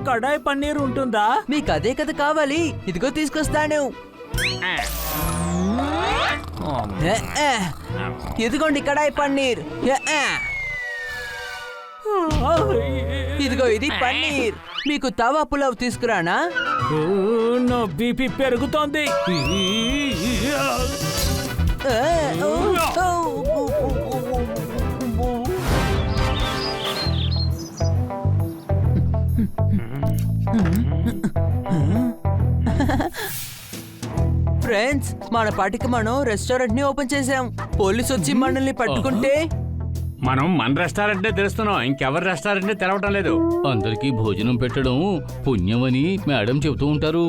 కడాయి పన్నీర్ ఉంటుందా? మీకు అదే కదా కావాలి, ఇదిగో తీసుకొస్తాను. ఇదిగోండి కడాయి పన్నీర్. ఇదిగో ఇది పన్నీర్. మీకు తవా పులావ్ తీసుకురానా? నా బీపీ పెరుగుతోంది. ఫ్రెండ్స్, మన పాటికి మనం రెస్టారెంట్ ని ఓపెన్ చేసాం. పోలీసు వచ్చి మనల్ని పట్టుకుంటే మనం మన రెస్టారెంట్ తెరుస్తున్నాం, ఇంకెవరి రెస్టారెంట్ తెరవటం లేదు. అందరికీ భోజనం పెట్టడం పుణ్యమని మేడం చెబుతూ ఉంటారు.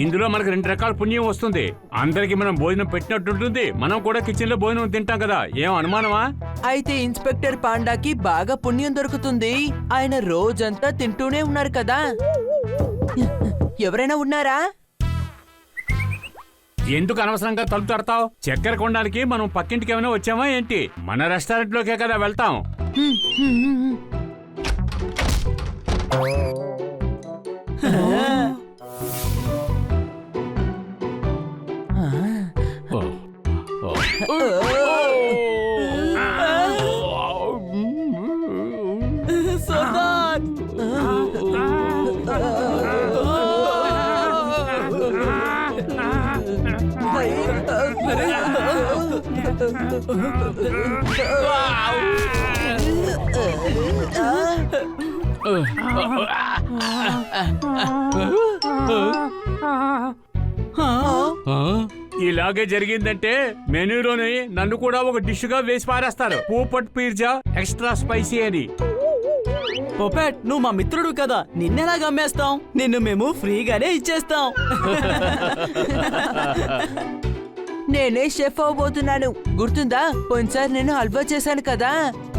ఇందులో మనకు 2 రకాల పుణ్యం వస్తుంది. అందరికి మనం భోజనం పెట్టినట్టుంటుంది, మనం కూడా కిచెన్ లో భోజనం తింటాం కదా. ఏం అనుమానమా? అయితే ఇన్స్పెక్టర్ పాండాకి బాగా పుణ్యం దొరుకుతుంది. ఆయన రోజంతా తింటూనే ఉన్నారు కదా. ఎవరైనా ఉన్నారా? ఎందుకు అనవసరంగా తలుపు తడతావు? చక్కెర కొనడానికి మనం పక్కింటికి ఏమైనా వచ్చామా ఏంటి? మన రెస్టారెంట్ లోకే కదా వెళ్తాం. ఇలాగే జరిగిందంటే మెనూలోని నన్ను కూడా ఒక డిష్ గా వేసి పారేస్తారు. పూపట్ పిజ్జా ఎక్స్ట్రా స్పైసీ అని. పొపెట్, నువ్వు మా మిత్రుడు కదా, నిన్నెలా గమ్మేస్తాం? నిన్ను మేము ఫ్రీగానే ఇచ్చేస్తాం. నేనే షెఫ్ అవబోతున్నాను. గుర్తుందా, పోయినసారి నేను హల్వా చేశాను కదా,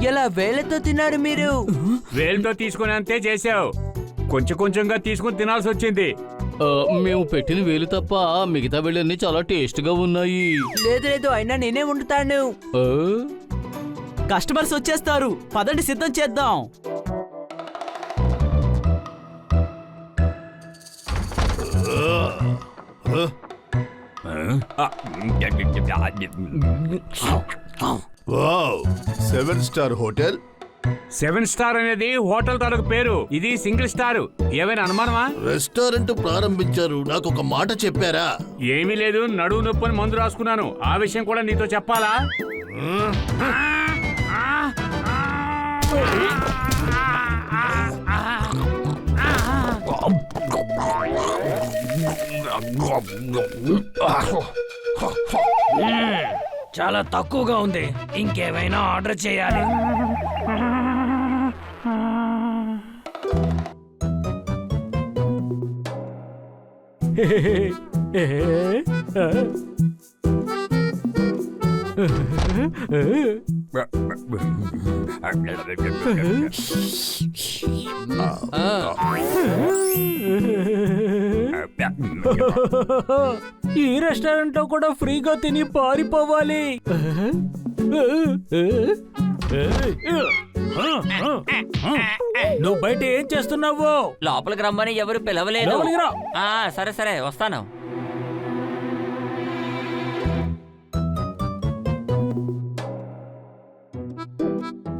ఎలా వేలతో తిన్నారు మీరు. వేలతో తీసుకుని అంతే చేసావు, కొంచెం కొంచెంగా తీసుకుని తినాల్సి వచ్చింది. మేము పెట్టిన వేలు తప్ప మిగతా వేళ్ళన్నీ చాలా టేస్ట్ గా ఉన్నాయి. లేదు లేదు, అయినా నేనే వండుతాను. కస్టమర్స్ వచ్చేస్తారు, పదండి సిద్ధం చేద్దాం. Wow, 7 star hotel. 7 స్టార్ అనేది హోటల్ తాలూకు పేరు, ఇది సింగిల్ స్టార్. ఏమైనా అనుమానమా? రెస్టారెంట్ ప్రారంభించారు, నాకు ఒక మాట చెప్పారా? ఏమీ లేదు, నడువు నొప్పని మందు రాసుకున్నాను. ఆ విషయం కూడా నీతో చెప్పాలా? చాలా తక్కువగా ఉంది, ఇంకేమైనా ఆర్డర్ చేయాలి. ఈ రెస్టారెంట్ లో కూడా ఫ్రీగా తిని పారిపోవాలి. నువ్వు బయట ఏం చేస్తున్నావు? లోపలికి రమ్మని ఎవరు పిలవలేదు. సరే సరే వస్తాను.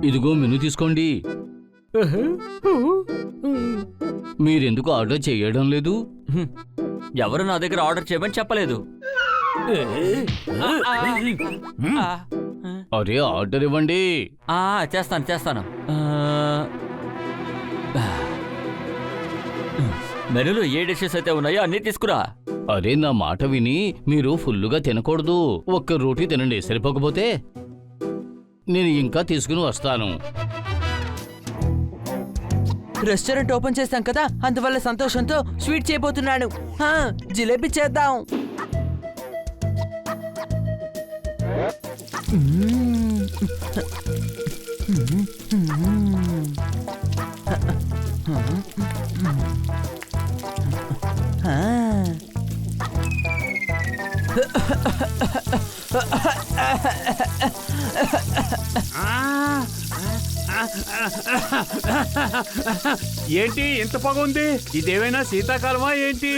ఇదిగో మెనూ తీసుకోండి. మీరెందుకు ఆర్డర్ చేయడం లేదు? ఎవరు నా దగ్గర ఆర్డర్ చేయమని చెప్పలేదు. అరే ఆర్డర్ ఇవ్వండి. చేస్తాను చేస్తాను. మెనూలో ఏ డిషెస్ అయితే ఉన్నాయో అన్ని తీసుకురా. అరే నా మాట విని మీరు ఫుల్లుగా తినకూడదు. ఒక్క రోటీ తినండి, సరిపోకపోతే నేను ఇంకా తీసుకుని వస్తాను. రెస్టారెంట్ ఓపెన్ చేస్తాం కదా, అందువల్ల సంతోషంతో స్వీట్ చేయబోతున్నాను. జిలేబీ చేద్దాం. ఏంటి ఇంత పొగ ఉంది? ఇదేమైనా శీతాకాలమా ఏంటి?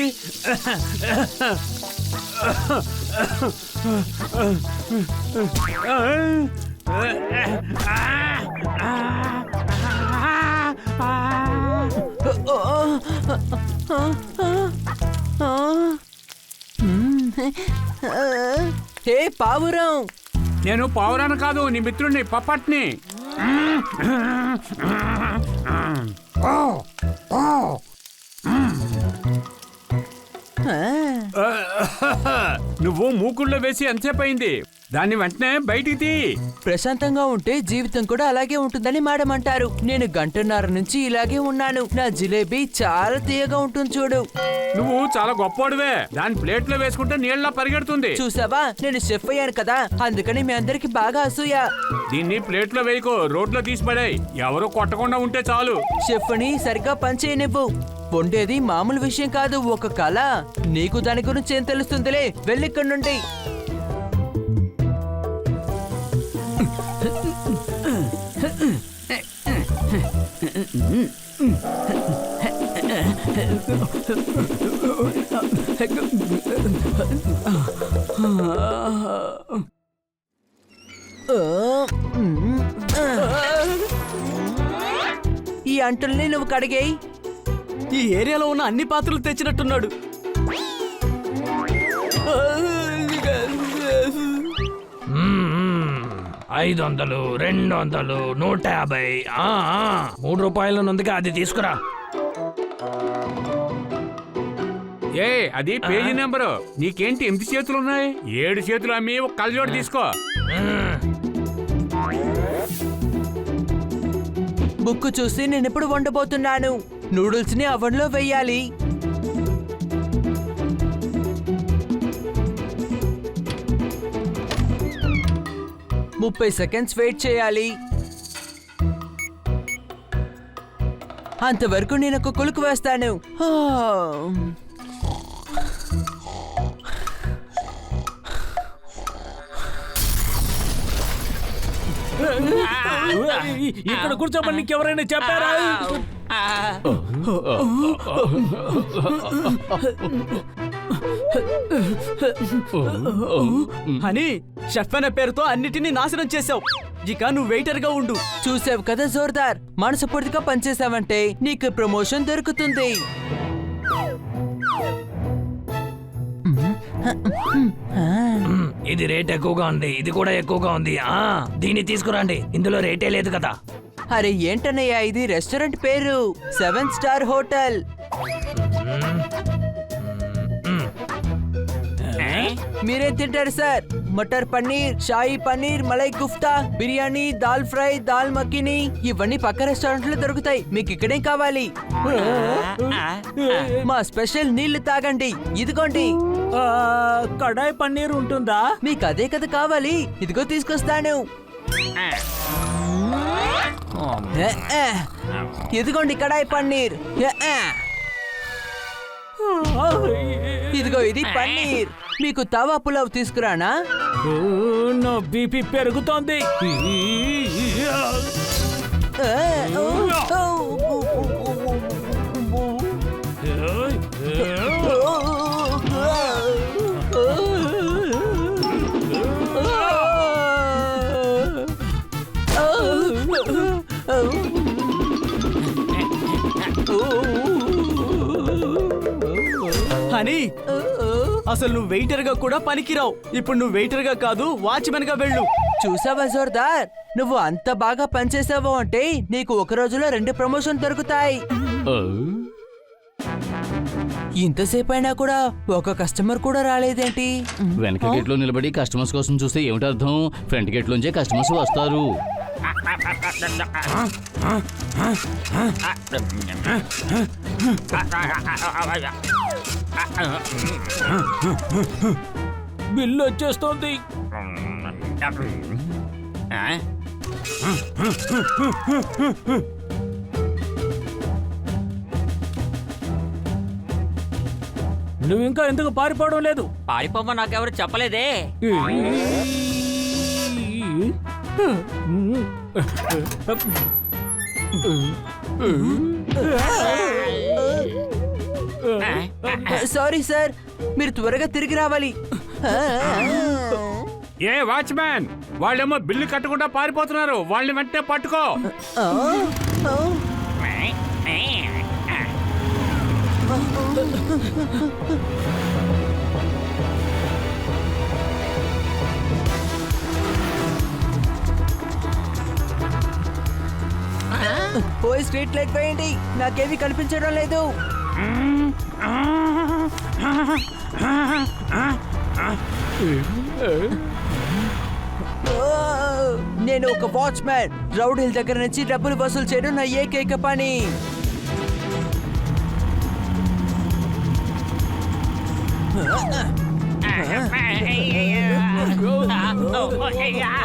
హే పావురం, నేను పావురాను కాదు, నీ మిత్రుడిని, పప్పట్ని. నువ్వు మూకుల్లో వేసి ఎంతసేపు అయింది? దాన్ని వెంటనే బయటికి తీ. ప్రశాంతంగా ఉంటే జీవితం కూడా అలాగే ఉంటుందని మేడం అంటారు. నేను గంటన్నర నుంచి ఇలాగే ఉన్నాను. నా జిలేబీ చాలా తీయగా ఉంటుంది చూడు. నువ్వు చాలా గొప్పవాడివే. దాని ప్లేట్లో వేసుకుంటే నీళ్ళ పరిగెడుతుంది. చూసావా, నేను షెఫ్ అయ్యాను కదా, అందుకని మీ అందరికి బాగా అసూయ. దీన్ని ప్లేట్లో వేయకు, రోడ్లో తీసి పడేయ్. ఎవరు కొట్టకుండా ఉంటే చాలు. షెఫ్ ని సరిగ్గా పనిచేయనివ్వు. వండేది మామూలు విషయం కాదు, ఒక కళ. నీకు దాని గురించి ఏం తెలుస్తుందిలే, వెళ్ళిక్కడి నుండి. ఈ అంటుల్ని నువ్వు కడిగేయి. ఈ ఏరియాలో ఉన్న అన్ని పాత్రలు తెచ్చినట్టున్నాడు. 500, 200, 150. 3 రూపాయలు ఉన్నందుకు అది తీసుకురా. ఏ అది పేజీ నెంబరు. నీకేంటి ఎన్ని చేతులు ఉన్నాయి? 7 చేతులు అమ్మి ఒక కళ్ళజోడు తీసుకో. బుక్ చూసి నేను ఎప్పుడు వండబోతున్నాను. నూడిల్స్ ని అవన్లో వెయ్యాలి. ముప్పై సెకండ్స్ వెయిట్ చేయాలి. అంతవరకు నేను ఒక కులుకు వేస్తాను. ఇక్కడ కూర్చోమని నీకెవరైనా చెప్పారా? అని షెఫ్ అనే పేరుతో అన్నిటినీ నాశనం చేసావు. ఇక నువ్వు వెయిటర్ గా ఉండు. చూసావు కదా జోర్దార్, మనస్ఫూర్తిగా పనిచేసావంటే నీకు ప్రమోషన్ దొరుకుతుంది. ఇది రేట్ ఎక్కువగా ఉంది, ఇది కూడా ఎక్కువగా ఉంది. దీన్ని తీసుకురండి, ఇందులో రేటే లేదు కదా. అరే ఏంటన్నయ్యా, ఇది రెస్టారెంట్ పేరు 7 స్టార్ హోటల్. మీరేం తింటారు సార్? మటర్ పన్నీర్, షాహీ పన్నీర్, మలై కుఫ్తా, బిర్యానీ, దాల్ ఫ్రై, దాల్ మక్కిని, ఇవన్నీ పక్క రెస్టారెంట్ లో దొరుకుతాయి. మీకు ఇక్కడేం కావాలి? మా స్పెషల్ నీళ్లు తాగండి, ఇదిగోండి. కడాయి పన్నీర్ ఉంటుందా? మీకు అదే కదా కావాలి, ఇదిగో తీసుకొస్తాను. ఇదిగోండి కడాయి పన్నీర్. ఇదిగో ఇది పన్నీర్. మీకు తవా పులావ్ తీసుకురానా? నా బీపీ పెరుగుతోంది. అని అసలు నువ్వు వెయిటర్ గా కూడా పనికిరావు. ఇప్పుడు నువ్వు వెయిటర్ గా కాదు, వాచ్మెన్ గా వెళ్ళు. చూసావా జోర్దార్, నువ్వు అంత బాగా పనిచేసావు అంటే నీకు ఒక రోజులో 2 ప్రమోషన్ దొరుకుతాయి. ఇంతసేపు అయినా కూడా ఒక కస్టమర్ కూడా రాలేదేంటి? వెనక గేట్ లో నిలబడి కస్టమర్స్ కోసం చూస్తే ఏమిటి అర్థం? ఫ్రంట్ గేట్ లోంచే కస్టమర్స్ వస్తారు. బిల్లు వచ్చేస్తోంది. నువ్వు ఇంకా ఎందుకు పారిపోవడం లేదు? పారిపోమ్మ నాకెవరు చెప్పలేదే. సారీ సార్, మీరు త్వరగా తిరిగి రావాలి. ఏ వాచ్మ్యాన్, వాళ్ళేమో బిల్లు కట్టకుండా పారిపోతున్నారు, వాళ్ళని వెంటనే పట్టుకో. పోయి స్ట్రీట్ లైట్ వేయండి, నాకేమీ కనిపించడం లేదు. నేను ఒక వాచ్మ్యాన్. రౌడీల దగ్గర నుంచి డబ్బులు వసూలు చేయడం నా ఏకైక పని.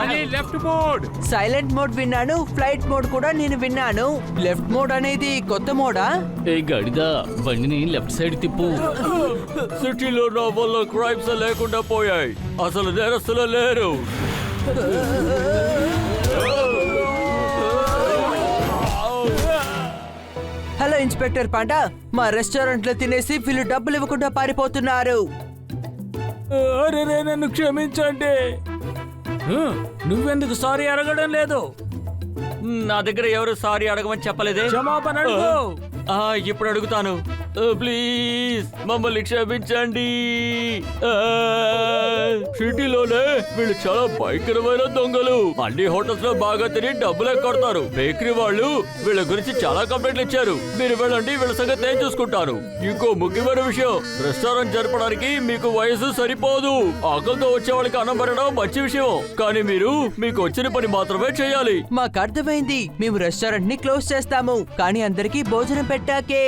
అది లెఫ్ట్ బోర్డ్. సైలెంట్ మోడ్ విన్నాను, ఫ్లైట్ మోడ్ కూడా నేను విన్నాను. లెఫ్ట్ మోడ్ అనేది కొత్త మోడా? ఏ గడిదా, బండిని లెఫ్ట్ సైడ్ తిప్పు. సిటీలో నా వల్ల క్రైమ్స్ లేకుండా పోయాయి, అసలు నేరస్తులు లేరు. హలో ఇన్స్పెక్టర్ పాండా, మా రెస్టారెంట్ లో తినేసి వీళ్ళు డబ్బులు ఇవ్వకుండా పారిపోతున్నారు. అరే నన్ను క్షమించండి. నువ్వెందుకు సారీ అడగడం లేదు? నా దగ్గర ఎవరు సారీ అడగమని చెప్పలేదే. క్షమాపణ అడుగు. ఇప్పుడు అడుగుతాను. ప్లీజ్ మమ్మల్ని క్షమించండి. సిటీలోనే వీళ్ళు చాలా భయంకరమైన దొంగలు. అన్ని హోటల్స్ లో బాగా తిని డబ్బులు కొడతారు. బేకరీ వాళ్ళు వీళ్ళ గురించి చాలా కంప్లైంట్లు ఇచ్చారు. మీరు వెళ్ళండి, వీళ్ళ సంగతి నేను చూసుకుంటాను. ఇంకో ముఖ్యమైన విషయం, రెస్టారెంట్ జరపడానికి మీకు వయసు సరిపోదు. ఆకలితో వచ్చే వాళ్ళకి అన్నం పెట్టడం మంచి విషయం, కానీ మీరు మీకు వచ్చిన పని మాత్రమే చేయాలి. మాకు అర్థమైంది, మేము రెస్టారెంట్ ని క్లోజ్ చేస్తాము, కానీ అందరికీ భోజనం పెట్టాకే.